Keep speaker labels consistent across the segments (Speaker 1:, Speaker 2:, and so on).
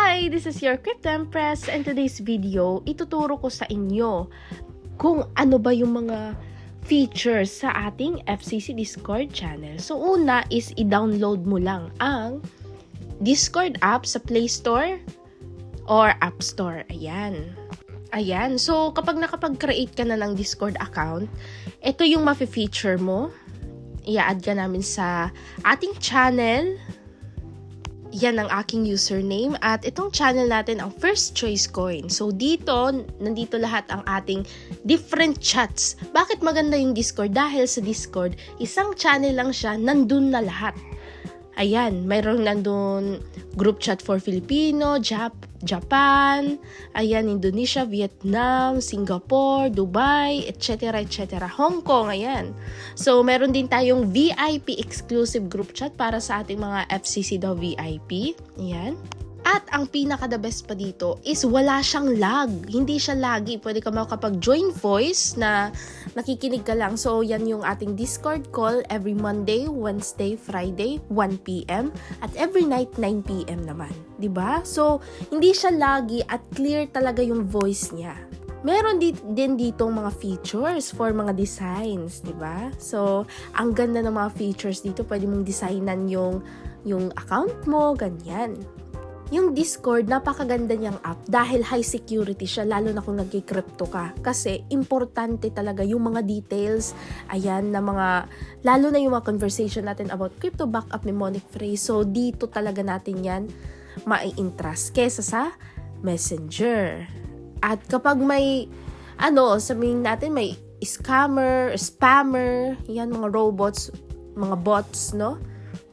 Speaker 1: Hi! This is your Crypto Empress, and today's video, ituturo ko sa inyo kung ano ba yung mga features sa ating FCC Discord channel. So, una is i-download mo lang ang Discord app sa Play Store or App Store. Ayan. So, kapag nakapag-create ka na ng Discord account, ito yung mafe-feature mo. I-add ka namin sa ating channel. Yan ang aking username at itong channel natin ang First Choice Coin. So nandito lahat ang ating different chats. Bakit maganda yung Discord? Dahil sa Discord, isang channel lang siya, nandun na lahat. Ayan, mayroong nandun group chat for Filipino, Japan, ayan, Indonesia, Vietnam, Singapore, Dubai, etc. Hong Kong, ayan. So, meron din tayong VIP exclusive group chat para sa ating mga FCC daw VIP. Ayan. At ang pinaka-the best pa dito is wala siyang lag. Hindi siya laggy. Pwede ka makapag-join voice na nakikinig ka lang. So, yan yung ating Discord call every Monday, Wednesday, Friday, 1 p.m. At every night, 9 p.m. naman. Diba? So, hindi siya laggy at clear talaga yung voice niya. Meron din ditong mga features for mga designs, di ba? So, ang ganda ng mga features dito. Pwede mong designan yung account mo, ganyan. Yung Discord, napakaganda niyang app dahil high security siya, lalo na kung nagki-crypto ka. Kasi importante talaga yung mga details, ayan, na mga, lalo na yung mga conversation natin about crypto backup mnemonic phrase. So, dito talaga natin yan mai-interest kesa sa Messenger. At kapag may, sabihin natin may scammer, spammer, yan, mga robots, mga bots, no?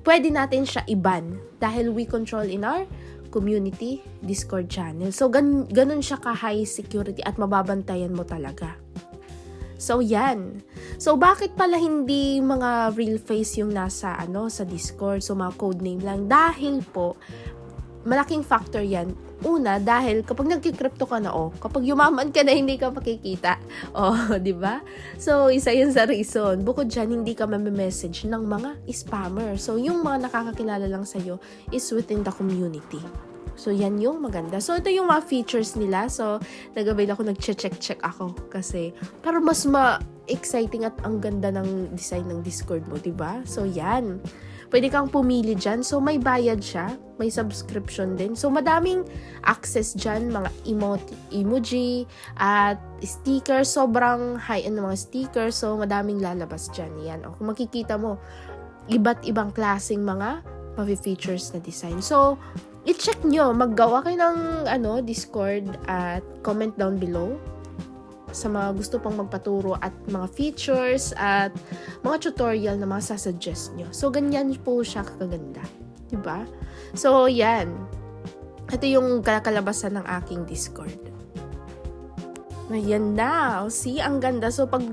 Speaker 1: Pwede natin siya i-ban dahil we control in our community Discord channel. So, ganun siya ka-high security at mababantayan mo talaga. So, yan. So, bakit pala hindi mga real face yung nasa, sa Discord? So, mga codename lang. Dahil po, malaking factor yan. Una, dahil kapag nagki-crypto ka na, kapag yumaman ka na, hindi ka makikita. Di ba? So, isa yun sa reason. Bukod dyan, hindi ka mamemessage ng mga spammer. So, yung mga nakakakilala lang sa'yo is within the community. So, yan yung maganda. So, ito yung mga features nila. So, nag-avail ako, nag-check ako. Kasi, para mas ma-exciting at ang ganda ng design ng Discord mo, diba? So, yan. Pwede kang pumili dyan. So, may bayad siya. May subscription din. So, madaming access dyan. Mga emoji at stickers. Sobrang high-end mga stickers. So, madaming lalabas dyan. Yan. Kung makikita mo, iba't ibang klaseng mga features na design. So, i-check nyo. Maggawa kayo ng Discord at comment down below sa mga gusto pang magpaturo at mga features at mga tutorial na mga sasuggest nyo. So, ganyan po siya kaganda. Diba? So, yan. Ito yung kalabasan ng aking Discord. Ayan na. See, ang ganda. So, pag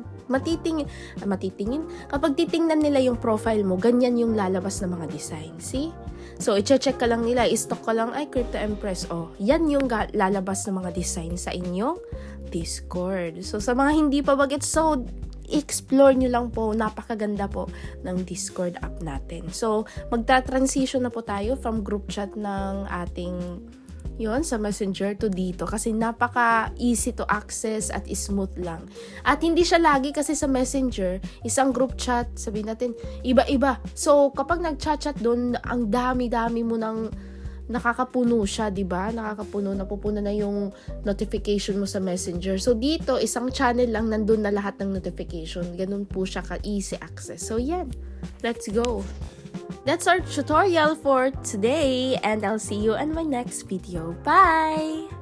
Speaker 1: kapag titingnan nila yung profile mo, ganyan yung lalabas ng mga design. See? So, i-check ka lang nila, i-stock ka lang, Crypto Empress. Yan yung lalabas ng mga design sa inyong Discord. So, sa mga hindi pa bagets, so, explore nyo lang po, napakaganda po ng Discord app natin. So, magta-transition na po tayo from group chat ng ating sa Messenger to dito kasi napaka-easy to access at smooth lang. At hindi siya lagi kasi sa Messenger, isang group chat, sabihin natin, iba-iba. So, kapag nag-chat doon, ang dami-dami mo nang nakakapuno siya, diba? Napupuno na yung notification mo sa Messenger. So, dito, isang channel lang, nandun na lahat ng notification. Ganun po siya ka-easy access. So, yan. Let's go! That's our tutorial for today, and I'll see you in my next video. Bye!